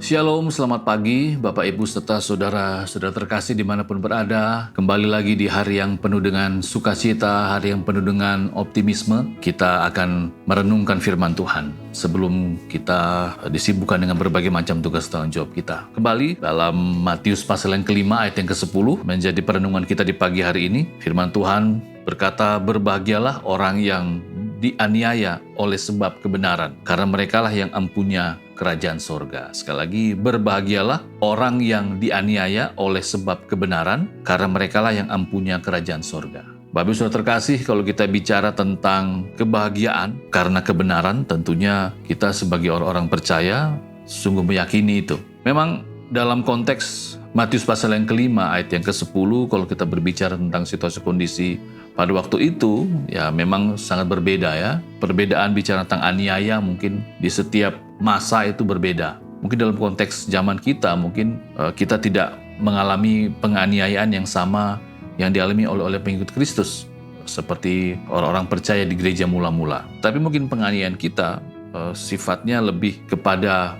Shalom, selamat pagi Bapak Ibu serta saudara-saudara terkasih dimanapun berada. Kembali lagi di hari yang penuh dengan sukacita, hari yang penuh dengan optimisme. Kita akan merenungkan firman Tuhan sebelum kita disibukkan dengan berbagai macam tugas tanggung jawab kita. Kembali dalam Matius pasal yang kelima ayat yang ke-10 menjadi perenungan kita di pagi hari ini. Firman Tuhan berkata, berbahagialah orang yang dianiaya oleh sebab kebenaran, karena merekalah yang empunya kerajaan sorga. Sekali lagi, berbahagialah orang yang dianiaya oleh sebab kebenaran, karena merekalah yang empunya kerajaan sorga. Bapak Ibu terkasih, kalau kita bicara tentang kebahagiaan karena kebenaran, tentunya kita sebagai orang-orang percaya sungguh meyakini itu. Memang dalam konteks Matius pasal yang kelima ayat yang ke-10, kalau kita berbicara tentang situasi kondisi pada waktu itu, ya memang sangat berbeda ya. Perbedaan bicara tentang aniaya mungkin di setiap masa itu berbeda. Mungkin dalam konteks zaman kita, mungkin kita tidak mengalami penganiayaan yang sama yang dialami oleh pengikut Kristus, seperti orang-orang percaya di gereja mula-mula. Tapi mungkin penganiayaan kita sifatnya lebih kepada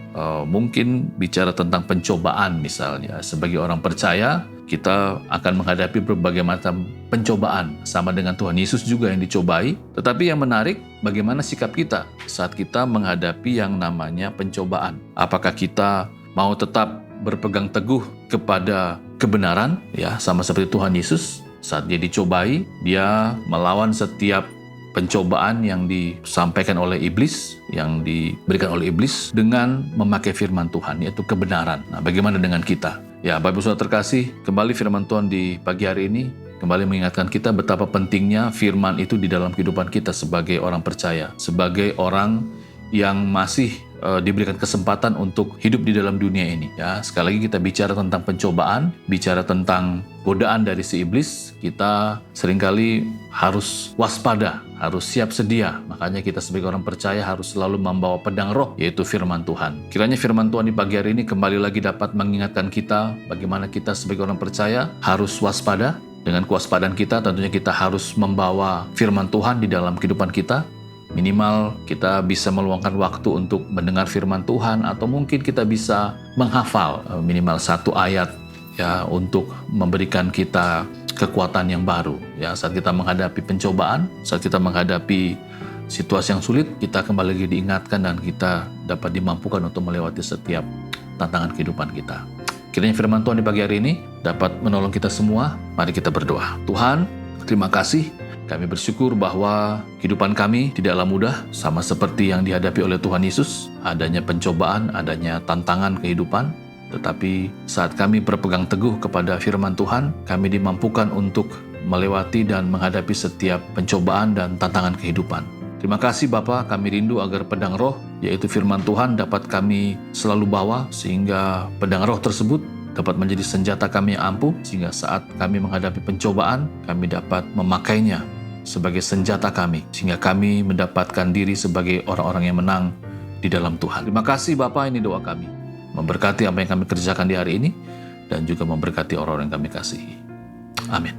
mungkin bicara tentang pencobaan misalnya. Sebagai orang percaya, kita akan menghadapi berbagai macam pencobaan, sama dengan Tuhan Yesus juga yang dicobai. Tetapi yang menarik, bagaimana sikap kita saat kita menghadapi yang namanya pencobaan. Apakah kita mau tetap berpegang teguh kepada kebenaran, ya, sama seperti Tuhan Yesus saat dia dicobai, dia melawan setiap pencobaan yang disampaikan oleh iblis, yang diberikan oleh iblis dengan memakai firman Tuhan, yaitu kebenaran. Nah, bagaimana dengan kita? Ya, Bapak Ibu Saudara terkasih, kembali firman Tuhan di pagi hari ini kembali mengingatkan kita betapa pentingnya firman itu di dalam kehidupan kita sebagai orang percaya, sebagai orang yang masih diberikan kesempatan untuk hidup di dalam dunia ini. Ya, sekali lagi kita bicara tentang pencobaan, bicara tentang godaan dari si iblis, kita seringkali harus waspada, harus siap sedia. Makanya kita sebagai orang percaya harus selalu membawa pedang roh, yaitu firman Tuhan. Kiranya firman Tuhan di pagi hari ini kembali lagi dapat mengingatkan kita bagaimana kita sebagai orang percaya harus waspada. Dengan kewaspadaan kita, tentunya kita harus membawa firman Tuhan di dalam kehidupan kita. Minimal kita bisa meluangkan waktu untuk mendengar firman Tuhan, atau mungkin kita bisa menghafal minimal satu ayat ya, untuk memberikan kita kekuatan yang baru ya saat kita menghadapi pencobaan, saat kita menghadapi situasi yang sulit. Kita kembali lagi diingatkan dan kita dapat dimampukan untuk melewati setiap tantangan kehidupan kita. Kiranya firman Tuhan di pagi hari ini dapat menolong kita semua. Mari kita berdoa. Tuhan, terima kasih. Kami bersyukur bahwa kehidupan kami tidaklah mudah, sama seperti yang dihadapi oleh Tuhan Yesus. Adanya pencobaan, adanya tantangan kehidupan. Tetapi saat kami berpegang teguh kepada firman Tuhan, kami dimampukan untuk melewati dan menghadapi setiap pencobaan dan tantangan kehidupan. Terima kasih Bapa, kami rindu agar pedang roh, yaitu firman Tuhan, dapat kami selalu bawa, sehingga pedang roh tersebut dapat menjadi senjata kami yang ampuh, sehingga saat kami menghadapi pencobaan, kami dapat memakainya sebagai senjata kami, sehingga kami mendapatkan diri sebagai orang-orang yang menang di dalam Tuhan. Terima kasih Bapa, ini doa kami. Memberkati apa yang kami kerjakan di hari ini, dan juga memberkati orang-orang yang kami kasihi. Amin.